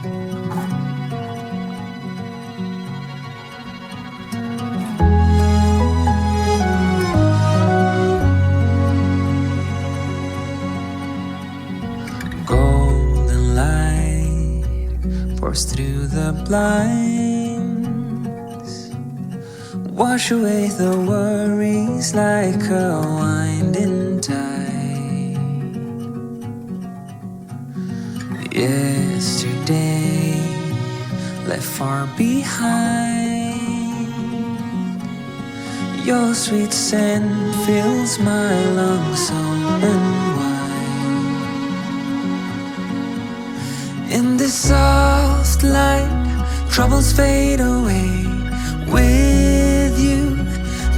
Golden light pours through the blinds, wash away the worries like a winding tide. Yesterday left far behind, your sweet scent fills my lungs open wide. In this soft light, troubles fade away. With you,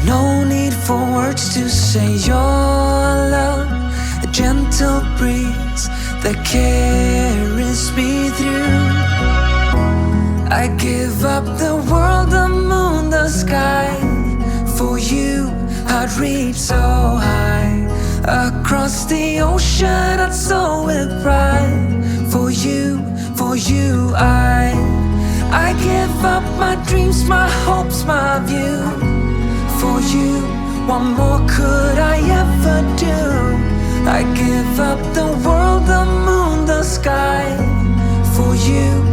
no need for words to say your love, a gentle breeze that carries me through. I give up the world, the moon, the sky. For you, I'd reach so high. Across the ocean, I'd soar with pride. For you, I give up my dreams, my hopes, my view. For you, what more could I ever do? I give up the world, the moon, the sky. For you,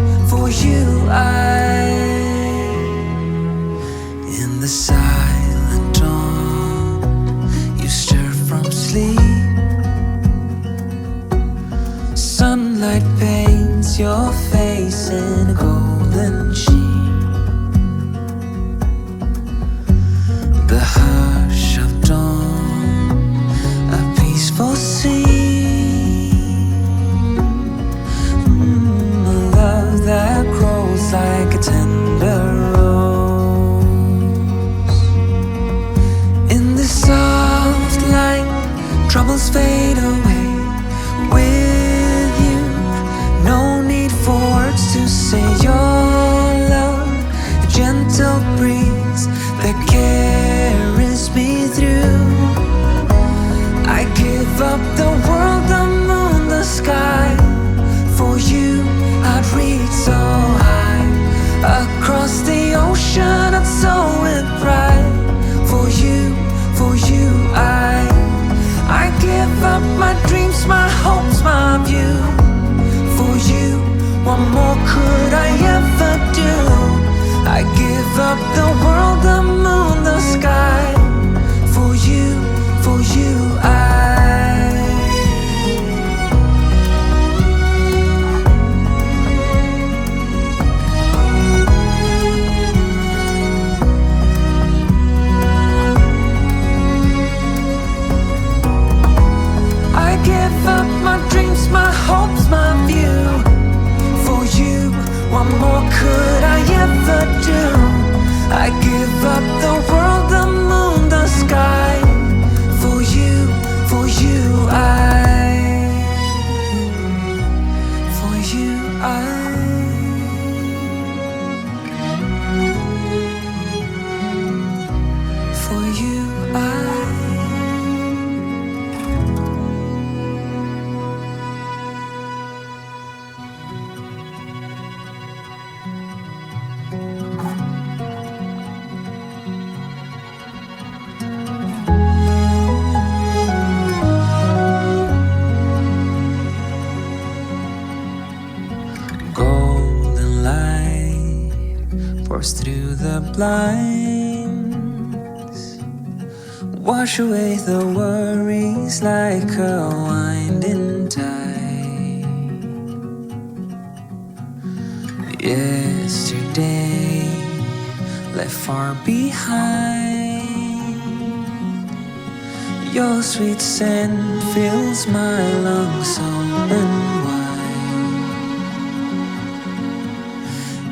in the silent dawn, you stir from sleep. Sunlight paints your face in a golden sheen. The hush of dawn, a peaceful scene. A love that grows like a tender rose. In the soft light, troubles fade away. With you, no need for words to say your love, a gentle breeze that carries me through. I give up the world, the moon, the sky. For you, I'd reach so high. Across the ocean, I'd soar with pride. For you, I give up my dreams, my hopes, my view. For you, what more could I ever do? I give up the world, the moon, the sky. For you, I give up my dreams, my hopes, my view. For you, what more could I ever do? I give up the world, the moon, the sky. For you, golden light pours through the blinds, wash away the worries like a winding tide. Yesterday left far behind, your sweet scent fills my lungs open wide.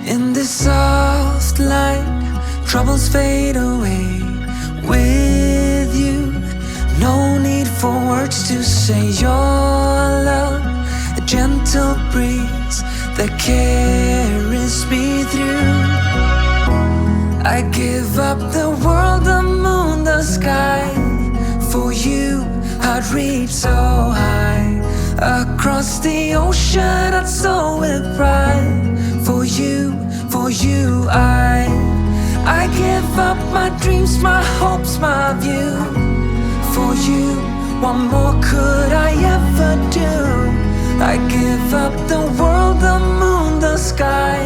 In this soft light, troubles fade away. With you, no need for words to say your love, a gentle breeze that carries me through. I give up the world, the moon, the sky. For you, I'd reach so high. Across the ocean I'd soar with pride. For you, I give up my dreams, my hopes, my view. For you, what more could I ever do? I give up the world, the moon, the sky.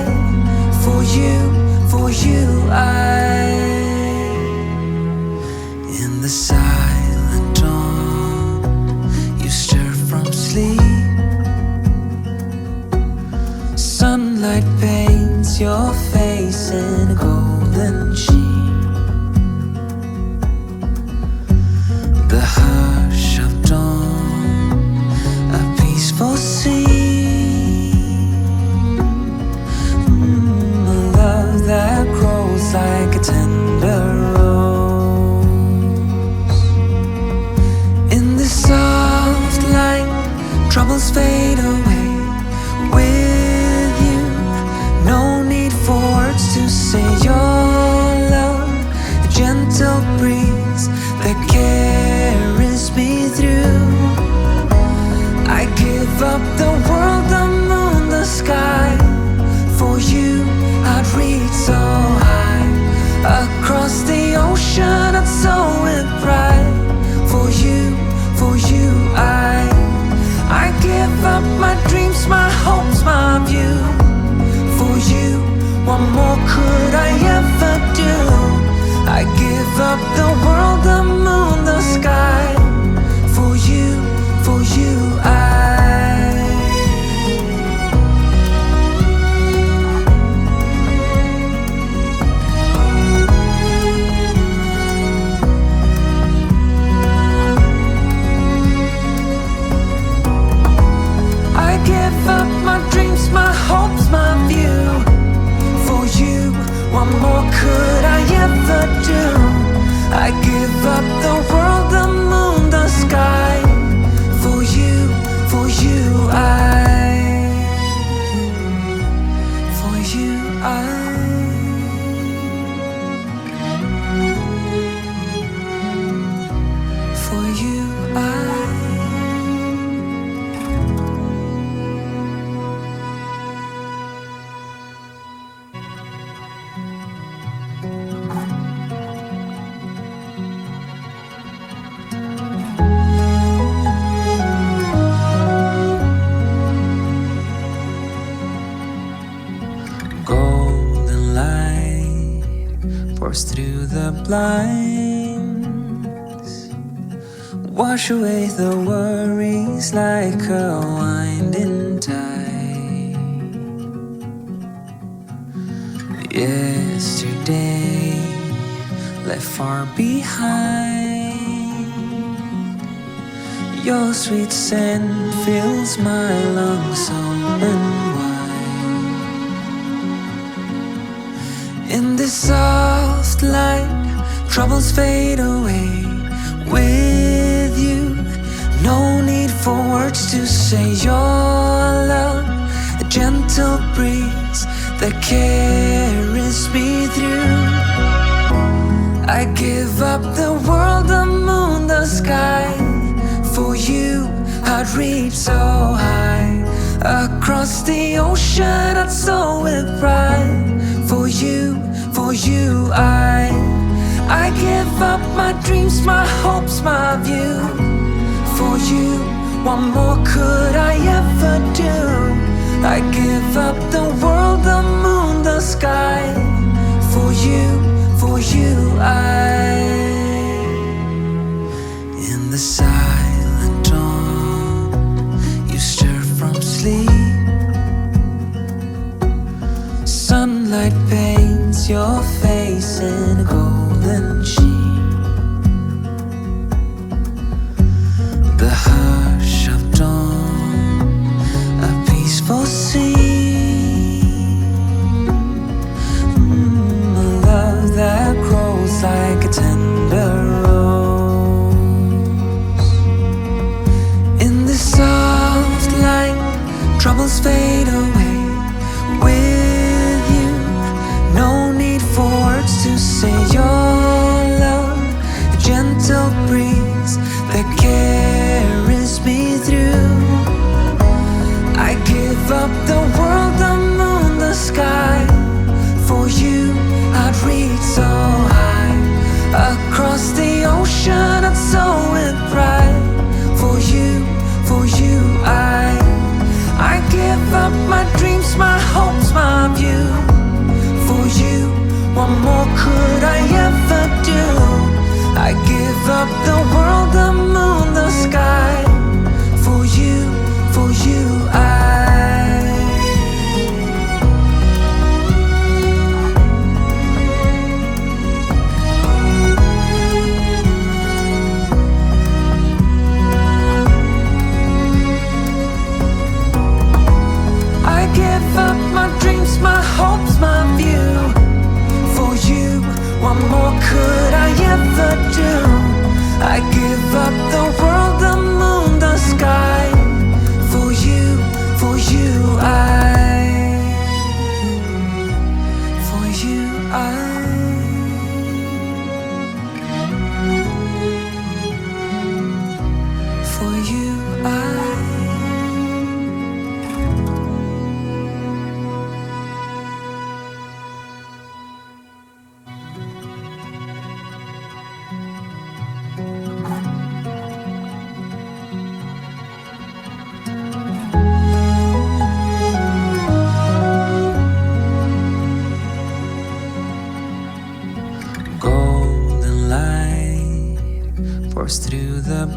For you, in the silent dawn, you stir from sleep. Sunlight paints your face in golden sheen. The hush of dawn, a peaceful sea. A love that grows like a tender rose. In the soft light, troubles fade away. With you, no need for words to say your love. A gentle breeze that carries me through. I give up the world, the moon, the sky. For you, I'd reach so high. Across the ocean, I'd soar with pride. For you, I give up my dreams, my hopes, my view. For you, what more could I ever do? I give up the world, the moon, the sky. For you, I give up my dreams, my hopes, my view. For you, what more could I ever do? I give up the world, the moon, the sky. For you, golden light pours through the blinds. Wash away the worries like a winding tide. Yesterday left far behind. Your sweet scent fills my lungs open wide. In this soft light, troubles fade away. With you, no need for words to say your love. A gentle breeze that carries me through. I give up the world, the moon, the sky. For you, I'd reach so high. Across the ocean, I'd soar with pride. For you, I give up my dreams, my hopes, my view. For you, what more could I ever do? I give up the world, the moon, the sky. For you, in the silent dawn, you stir from sleep. Sunlight paints your face in golden sheen. The hush of dawn, a peaceful sea. A love that grows like a tender rose. In the soft light, troubles fade away. With you, no need for words to say your love. A gentle breeze that carries me through.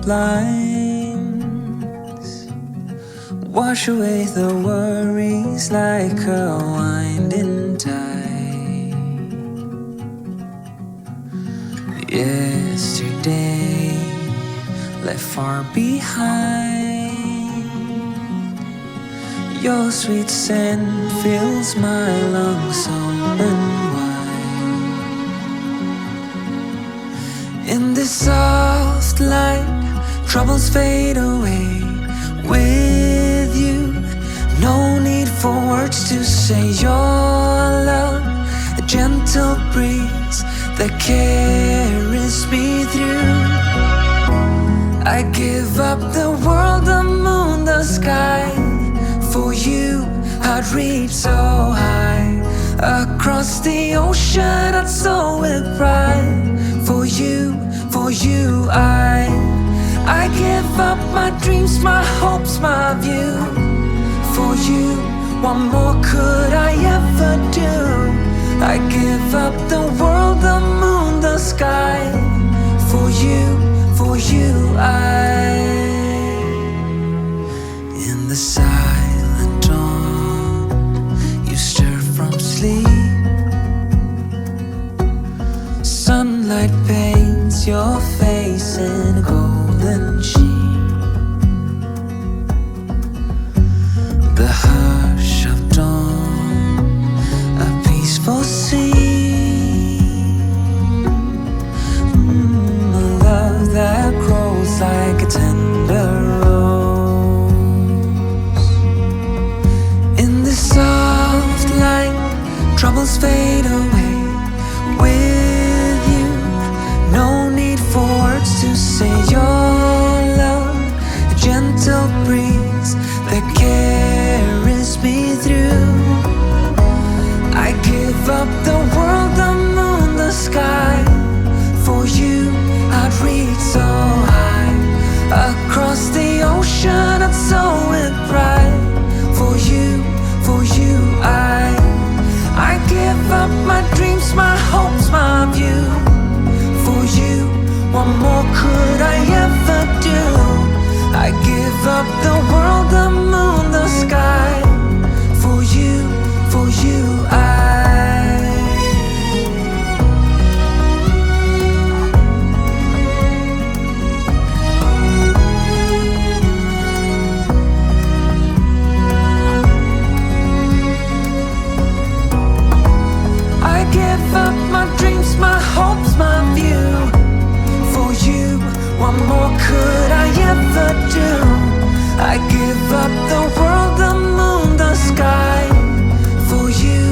blinds, wash away the worries like a winding tide. Yesterday left far behind, your sweet scent fills my lungs open wide. In this soft light, troubles fade away. With you, no need for words to say. Your love, a gentle breeze that carries me through. I give up the world, the moon, the sky. For you, I'd reach so high. Across the ocean, I'd soar with pride. For you, I give up my dreams, my hopes, my view. For you, what more could I ever do? I give up the world, the moon, the sky. For you, in the silent dawn, you stir from sleep. Sunlight paints your face in a golden sheen. The hush of dawn, a peaceful scene. A love that grows like a tender rose. In the soft light, troubles fade away. With you, no need for words to say. Your love, a gentle breeze that carries me through. I give up the world, the moon, the sky. For you, I'd reach so high. Across the ocean, I'd soar with pride. For you, I give up my dreams, my hopes, my view. For you, what more could I ever do? I give up the world, the moon, the sky. For you, I give up my dreams, my hopes, my view. For you, what more could I ever do? I give up the world, the moon, the sky. For you,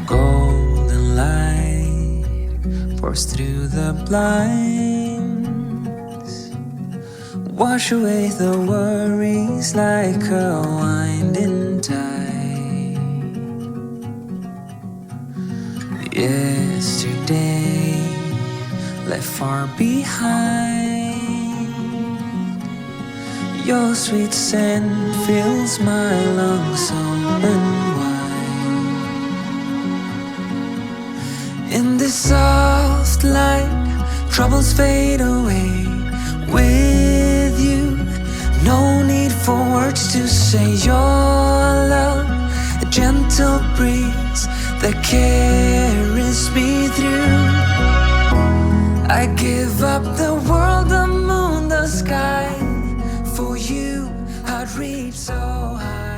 golden light pours through the blinds, wash away the worries like a winding tide. Yesterday left far behind, your sweet scent fills my lungs open wide. In this soft light, troubles fade away. With you, no need for words to say. Your love, a gentle breeze that carries me through. I give up the world, the moon, the sky. For you, I'd reach so high.